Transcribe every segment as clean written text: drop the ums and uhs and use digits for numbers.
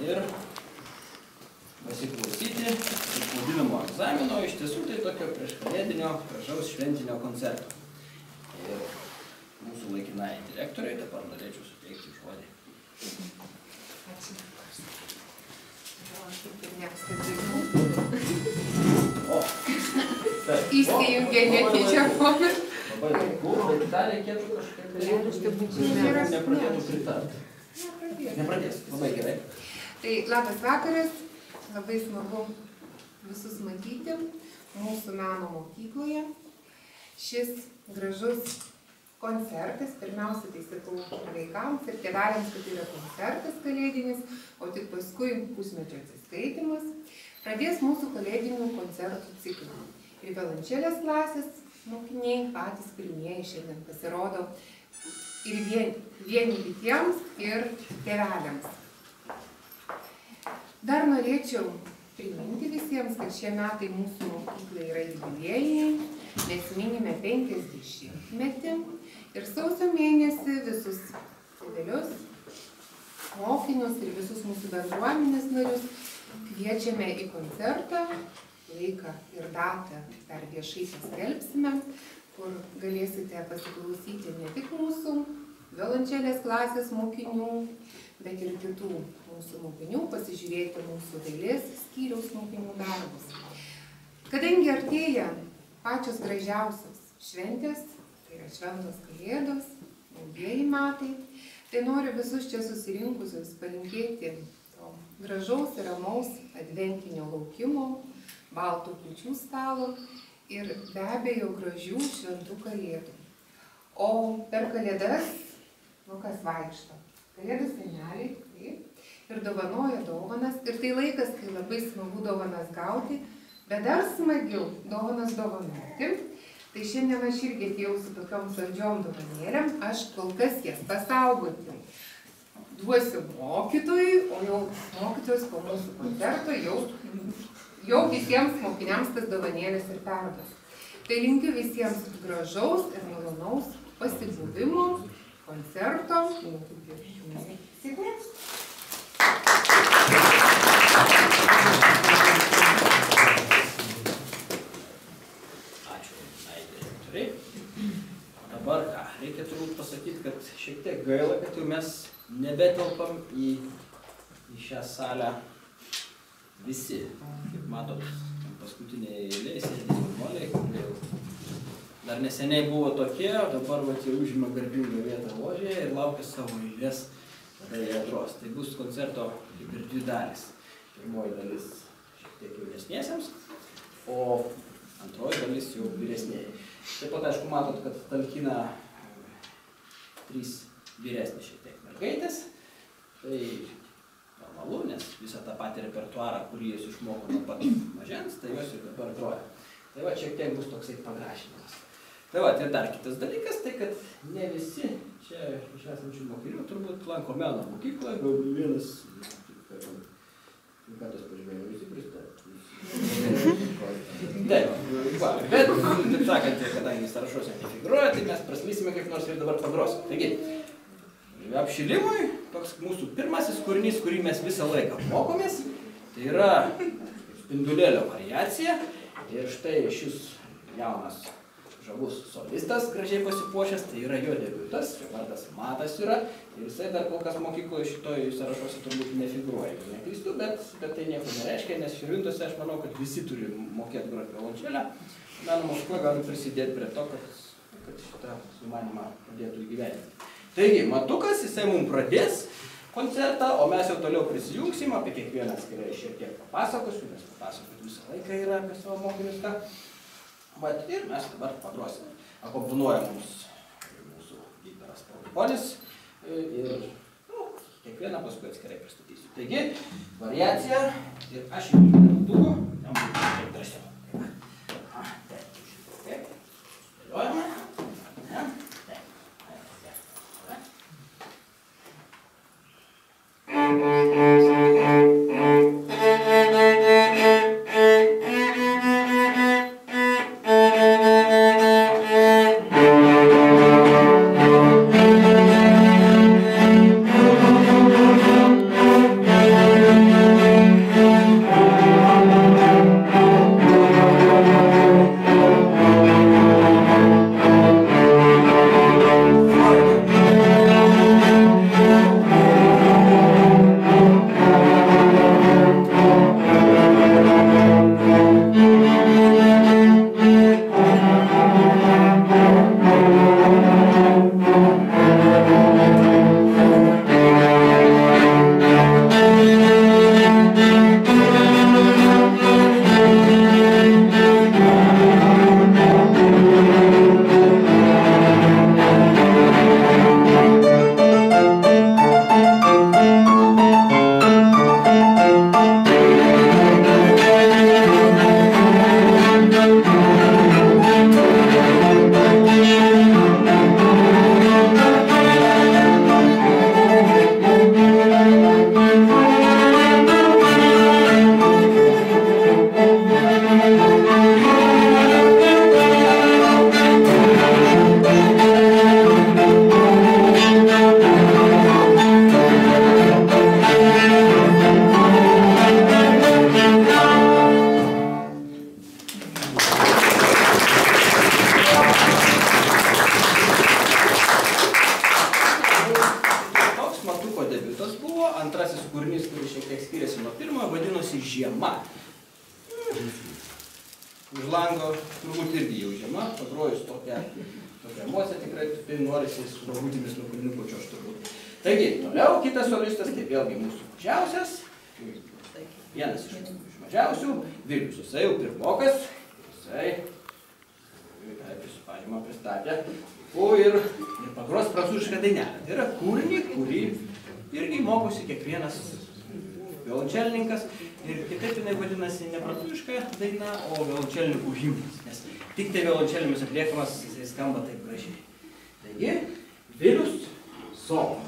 ir pasiklausyti vadinamo egzamino, iš tiesų tai tokio prieškalėdinio, gražaus šventinio koncerto. Ir mūsų laikinai direktoriai dabar norėčiau suteikti žodį. Ačiū. Įsijungia netyčia fonas. Labai laiku, bet dar reikėtų kažkaip nepradėtų pritarti. Nepradės, labai gerai. Tai labas vakaras, labai smagu visus matyti mūsų meno mokykloje. Šis gražus koncertas, pirmiausia, tai sakau vaikams ir tėveliams, kad tai yra koncertas kalėdinis, o tik paskui pusmečio atsiskaitimas, pradės mūsų kalėdinių koncertų ciklą. Ir violončelės klasės mokiniai patys pirmieji šiandien pasirodo ir vieni kitiems, ir tėveliams. Dar norėčiau priminti visiems, kad šie metai mūsų mokyklai yra jubiliejiniai, mes minime 50-metį ir sausio mėnesį visus tėvelius, mokinius ir visus mūsų bendruomenės narius kviečiame į koncertą, laiką ir datą dar viešai paskelbsime, kur galėsite pasiklausyti ne tik mūsų violončelės klasės mokinių, bet ir kitų mūsų mokinių, pasižiūrėti mūsų dailės skyriaus mokinių darbus. Kadangi artėja pačios gražiausios šventės, tai yra šventos kalėdos, naujieji metai, tai noriu visus čia susirinkusius palinkėti to gražaus ir ramaus adventinio laukimo, baltų kūčių stalo ir be abejo gražių šventų kalėdų. O per kalėdas, kas vaikšto? Kalėdų seneliai, taip, ir dovanoja dovanas. Ir tai laikas, kai labai smagu dovanas gauti, bet dar smagiau dovanas dovanoti. Tai šiandien aš irgi atėjau su tokiom saldžiom dovanėlėm, aš kol kas jas pasaugoti duosiu mokytojui, o jau mokytojas po mūsų koncerto jau visiems mokiniams tas dovanėlės ir perduos. Tai linkiu visiems gražaus ir malonaus pasibuvimo, koncerto. Sėkmės. Ačiū, direktoriai. Dabar ką, reikia turbūt pasakyti, kad šiek tiek gaila, kad jau mes nebetelpam į šią salę visi. Kaip matot, paskutiniai eilėje sėdi jaunuoliai, kurie dar neseniai buvo tokie, o dabar jau užima garbingą vietą ložėje ir laukia savo eilės, kada jie atros. Tai bus koncerto kaip ir dvi dalys. Pirmoji dalis šiek tiek jaunesniesiems, o antroji dalis jau vyresnėjai. Taip pat, aišku, matot, kad talkina 3 vyresnės šiek tiek mergaitės. Tai normalu, nes visą tą patį repertuarą, kurį jis išmoko nuo pat mažens, tai jos ir dabar groja. Tai va, šiek tiek bus toksai pagražinimas. Tai va, ir dar kitas dalykas, tai kad ne visi čia iš esančių mokinių turbūt lanko meno mokykloje, gal vienas, ką tas pažymėjo, visi pristatė. Taip, va, bet, taip sakant, kadangi sąrašuose nefigūruoja, tai mes praslysime kaip nors ir dabar pagrosim. Taigi, apšilimui, toks mūsų pirmasis kūrinys, kurį mes visą laiką mokomės, tai yra spindulėlio variacija. Ir štai šis jaunas žavus solistas, gražiai pasipuošęs, tai yra jo debiutas, jo vardas Matas yra. Ir jisai dar kol kas mokykloje šitoj sąrašuose turbūt nefigūruoja, jeigu neklystu, bet tai nieko nereiškia, nes Širvintose aš manau, kad visi turi mokėti groti violončelę. Meno mokykla gali prisidėti prie to, kad šitą sumanymą pradėtų įgyvendinti. Taigi, Matukas, jisai mums pradės koncertą, o mes jau toliau prisijungsim, apie kiekvieną atskirai šiek tiek papasakosiu, nes papasakoti visą laiką yra apie savo mokinius ką. Bet ir mes dabar pagrosime. Akompanuoja mums mūsų gitaras Pauliuponis ir kiekvieną paskui atskirai pristatysiu. Taigi, variacija ir aš jau Matuku, jam būtų taip drąsiau. Taip, dėliojame. pirmasis kūrinys, kuris šiek tiek skiriasi nuo pirmojo, vadinosi Žiema. Už lango turbūt irgi jau žiema, pagrojus tokią emociją tikrai tai norisi su galvutėmis nuo kūrinių pačios turbūt. Taigi, toliau kitas solistas, tai vėlgi mūsų mažiausias, vienas iš mažiausių, Vilius, jisai jau pirmokas, jisai visų pažymą pristatė, ir pagros prancūzišką dainelę. Tai yra kūrinį, kurį irgi mokosi kiekvienas violončelininkas ir kitaip jinai vadinasi ne prancūziška daina, o violončelininkų himnas, nes tik tai violončelėmis atliekamas, jisai skamba taip gražiai. Taigi, Vilius solo.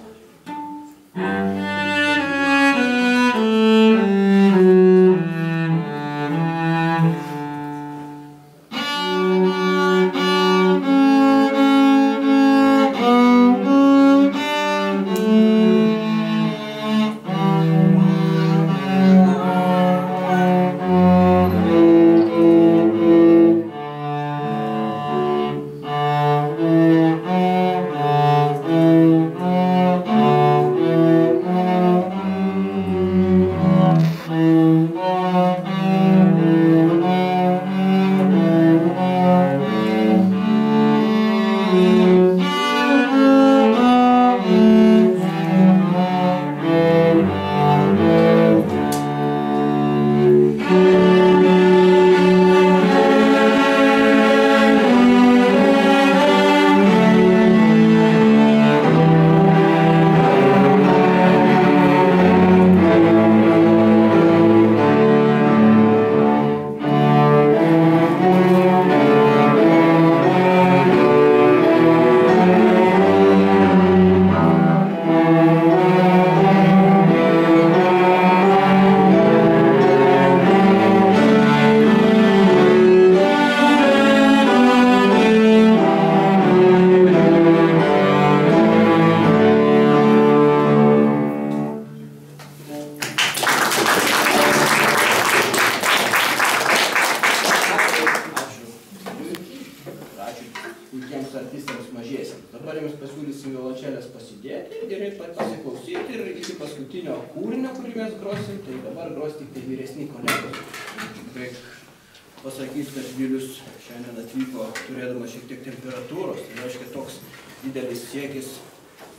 Pasakyti, kad Vilius šiandien atvyko turėdamas šiek tiek temperatūros, tai reiškia toks didelis siekis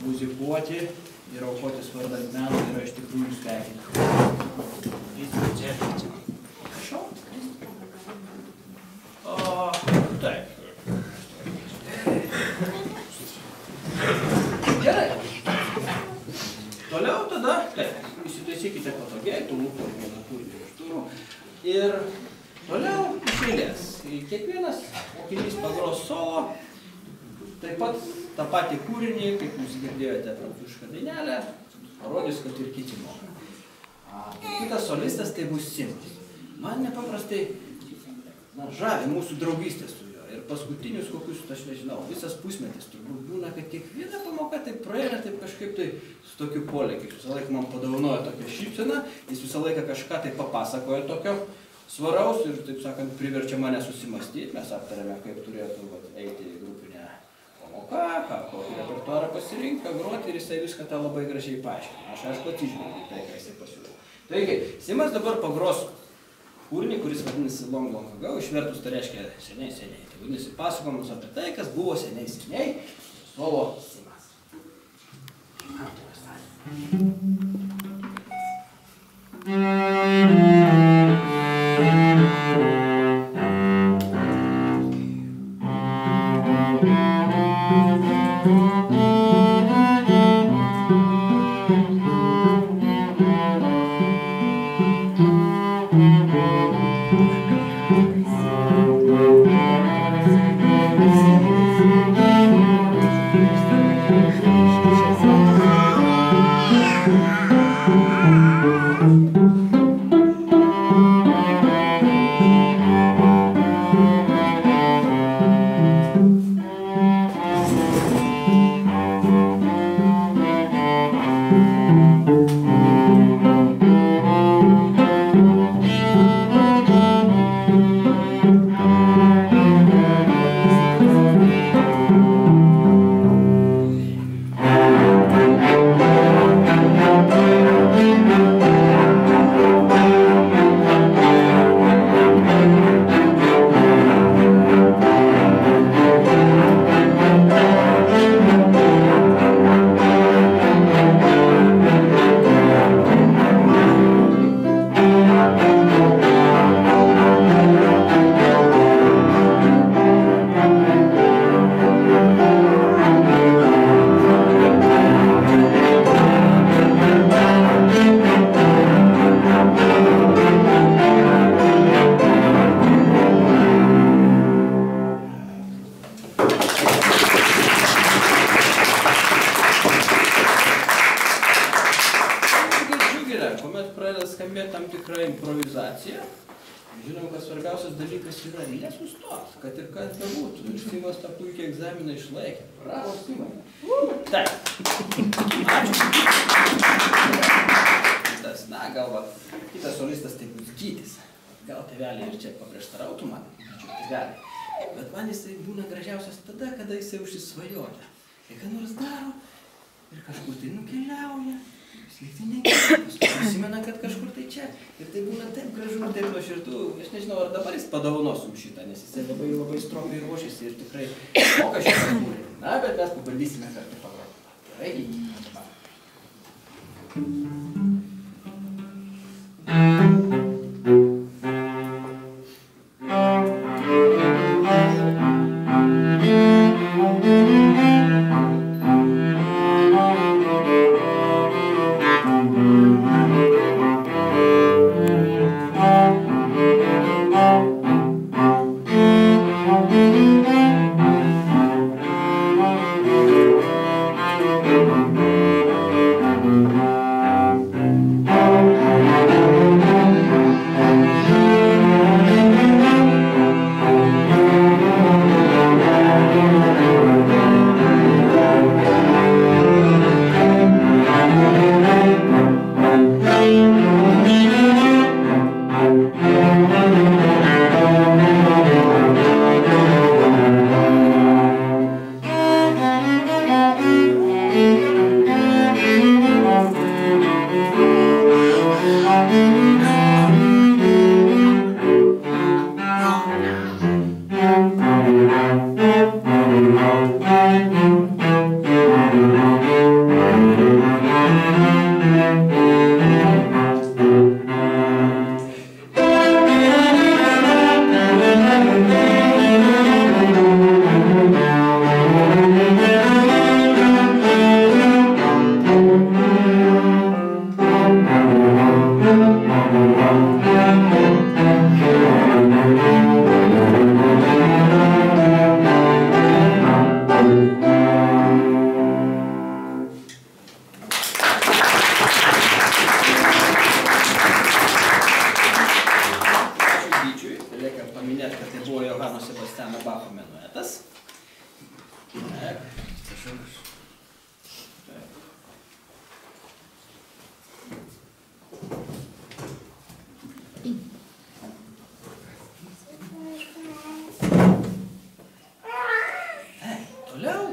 muzikuoti ir aukotis vardant meną yra iš tikrųjų sveikinti. Prašau? Taip. Gerai. Toliau tada, taip, įsitaisykite patogiai, tų lūpų ir vieną kūrinį iš durų. Ir toliau iš eilės. Kiekvienas mokinys pagros solo, taip pat tą patį kūrinį, kaip jūs girdėjote prancūzišką dainelę, parodys, kad ir kiti moka. Kitas solistas tai bus Simas. Man nepaprastai žavi mūsų draugystė su juo. Ir paskutinius kokius, aš nežinau, visas pusmetis turbūt būna, kad kiekviena pamoka taip praeina taip kažkaip tai su tokiu polėkiu. Visą laiką man padovanojo tokią šypseną, jis visą laiką kažką tai papasakojo tokio svaraus ir, taip sakant, priverčia mane susimastyti. Mes aptarėme, kaip turėtų eiti į grupinę pamoką, kokį repertuarą pasirinkti, ką groti ir jisai viską tą labai gražiai paaiškino. Aš aišku atsižvelgiu tai, ką jisai pasiūlė. Taigi, Simas dabar pagros kūrinį, kuris vadinasi Long Long Ago, išvertus tai reiškia seniai. Tai vadinasi pasakojimas apie tai, kas buvo seniai, solo Simas. kuomet pradeda skambėti tam tikra improvizacija, žinom, kad svarbiausias dalykas yra nesustot, kad ir kas bebūtų. Ir Simas tą puikiai egzaminą išlaikė. Bravo, Simai. Taip. Ačiū. Na, gal va, kitas solistas tai bus Gytis. Gal tėveliai ir čia paprieštarautų man, tėveliai. Bet man jisai būna gražiausias tada, kada jisai užsisvajoja. Kai ką nors daro ir kažkur tai nukeliauja. Sliktai negerai, prisimena, kad kažkur tai čia. Ir tai būna taip gražu ir taip nuoširdu. Aš nežinau, ar dabar jis padovanos jums šitą, nes jisai labai stropiai ruošiasi ir tikrai moka šitą kūrinį. Na, bet mes pabandysime kartu pagroti. Gerai?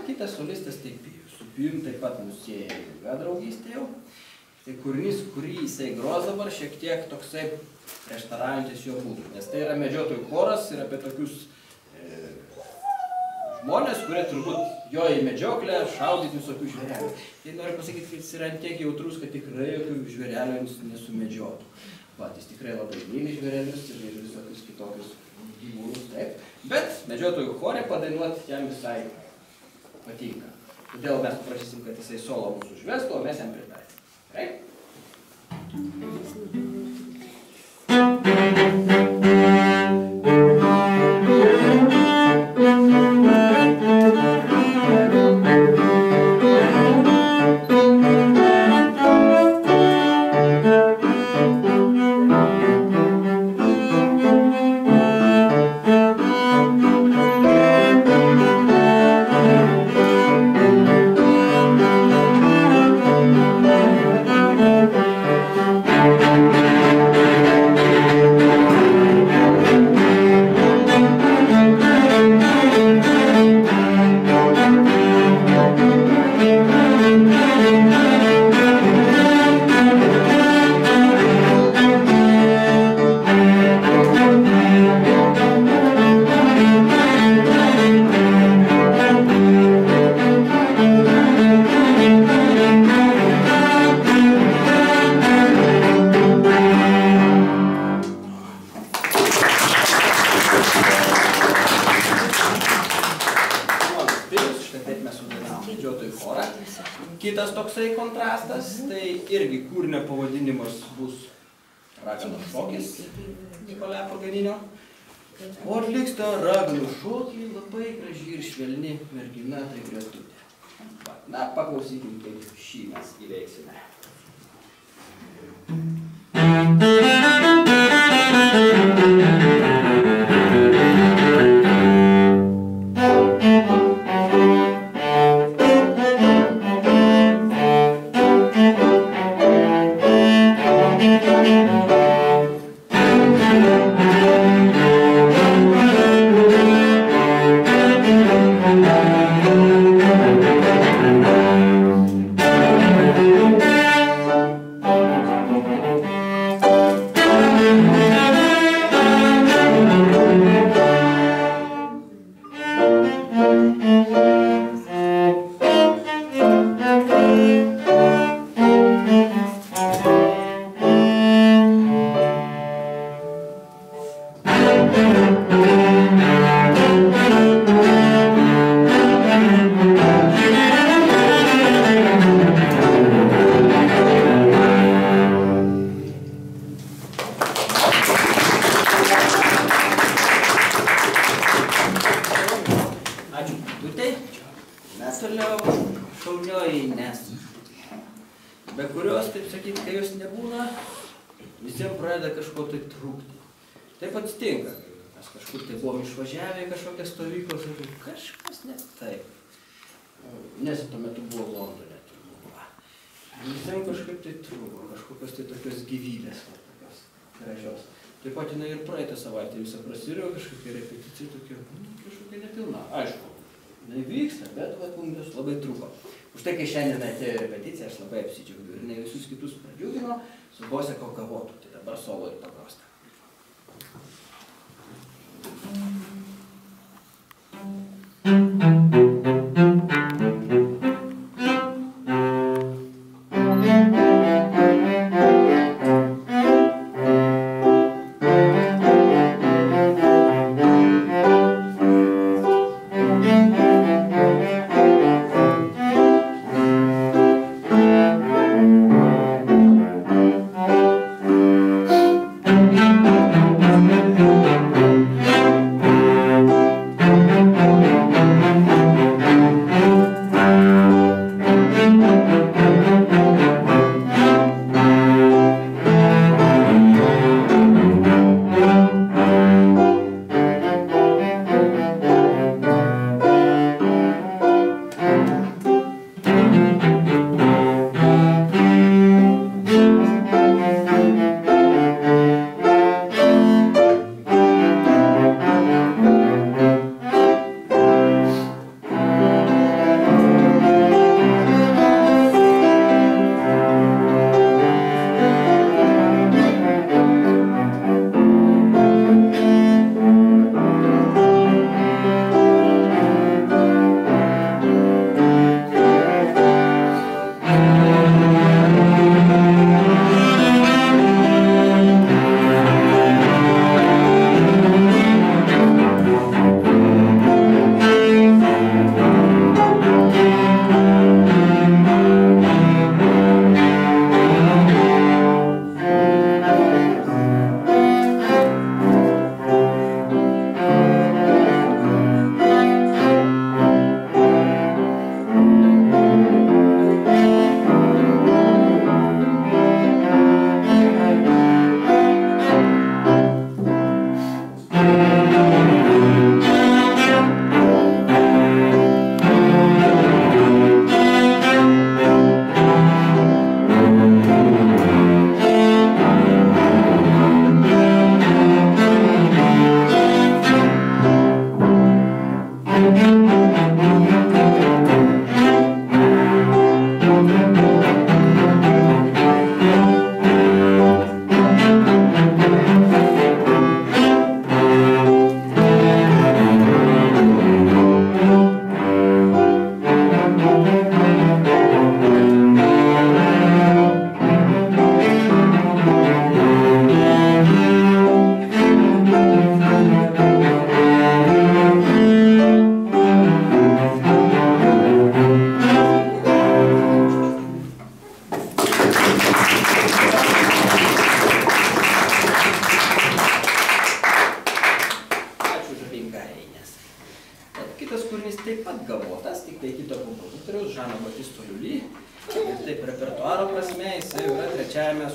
Kitas solistas tai Pijus. Su Pijum taip pat mus sieja ilga draugystė jau. Tai kūrinys, kurį jisai gros dabar, šiek tiek toksai prieštaraujantis jo būdų. Nes tai yra medžiotojų choras ir apie tokius žmonės, kurie turbūt jo į medžioklę šaudyti visokių žvėrelių. Tai noriu pasakyti, kad jis yra tiek jautrus, kad tikrai jokių žvėrelių nesumedžiotų. Va, jis tikrai labai myli žvėrelius ir visokius kitokius gyvūnus, taip. Bet medžiotojų chore padainuoti jam visai patinka. Todėl mes paprašysim, kad jisai solo mūsų užvestų, o mes jam pritaisim. Gerai? Kitas toksai kontrastas, tai irgi kūrinio pavadinimas bus Raganos šokis Nikolai Paganinio. O atliks tą raganų šokį labai graži ir švelni mergina, tai Gretutė. Na, paklausykim, kaip šį mes įveiksime.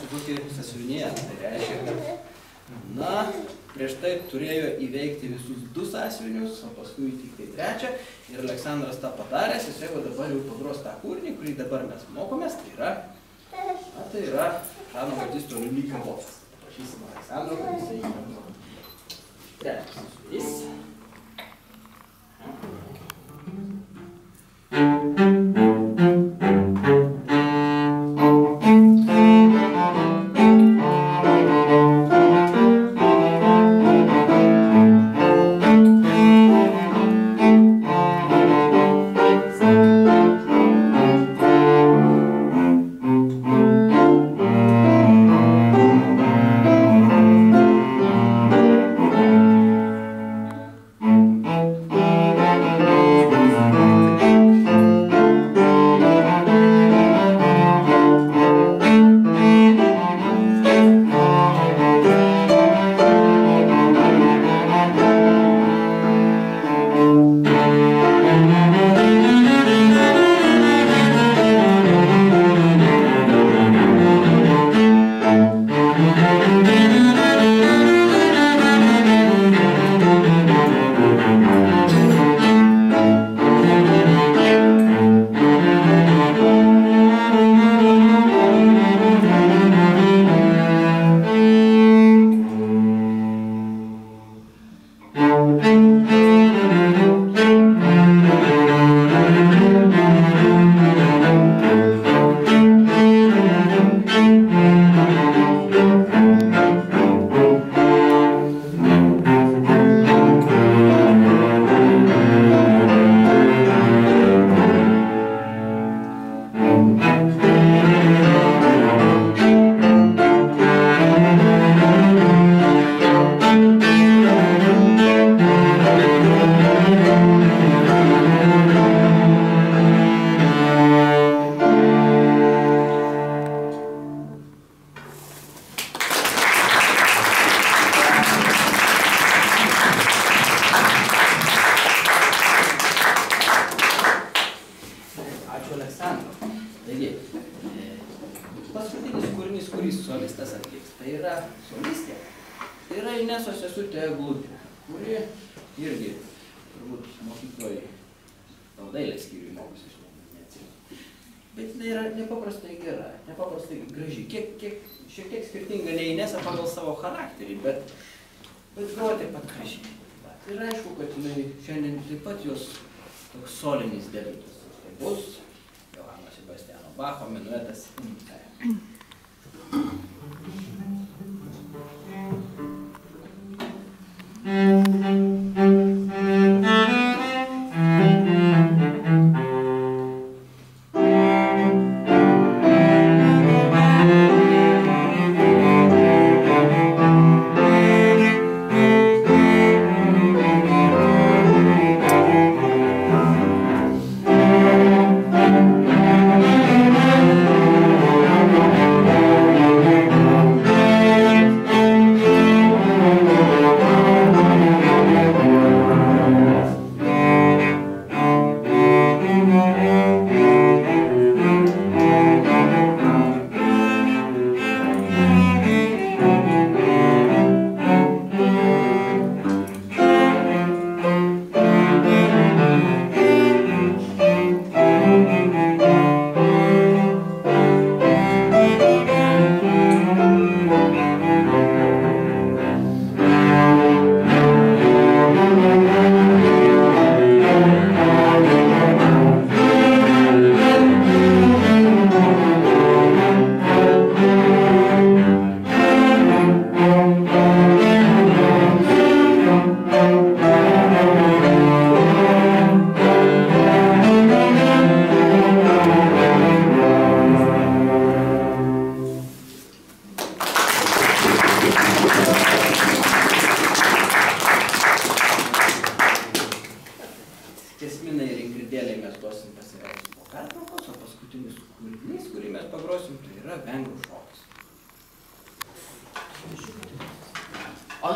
su tokį sąsiuvinėlį. Tai reiškia, kad, na, prieš tai turėjo įveikti visus 2 sąsiuvinius, o paskui tik tai 3. Ir Aleksandras tą padaręs, jisai dabar jau pagros tą kūrinį, kurį dabar mes mokomės, tai yra Žano Batisto Liulio botas. Prašysim Aleksandro, kad jisai įmano. 3 sąsiuvinys.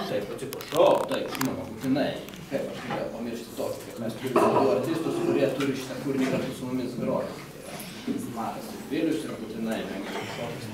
Taip, atsiprašau, taip, žinoma, būtinai. Kaip aš galėjau pamiršti tokį, kad mes turime 2 artistus, kurie turi šitą kūrinį kartu su mumis groti. Tai yra Matas ir Vilius ir būtinai Vengrų šokis.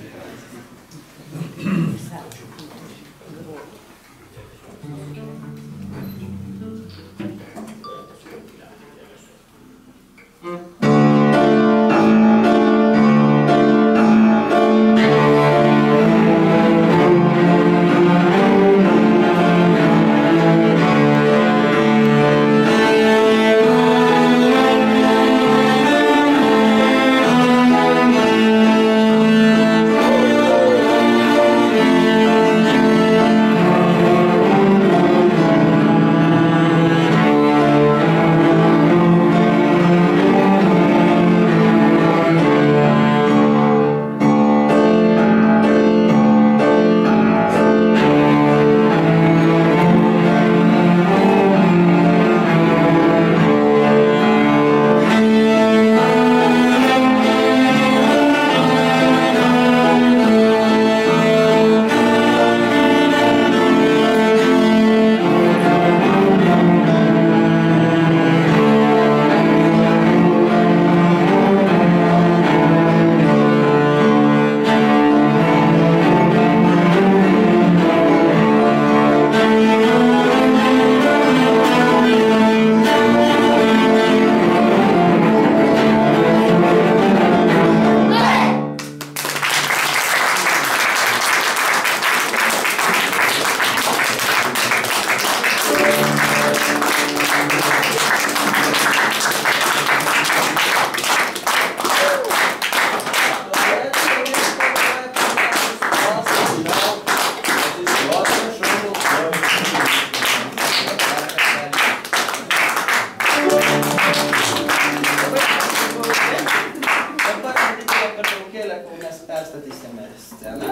mes perstatysime sceną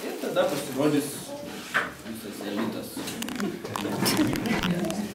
ir tada pasirodys visas elitas.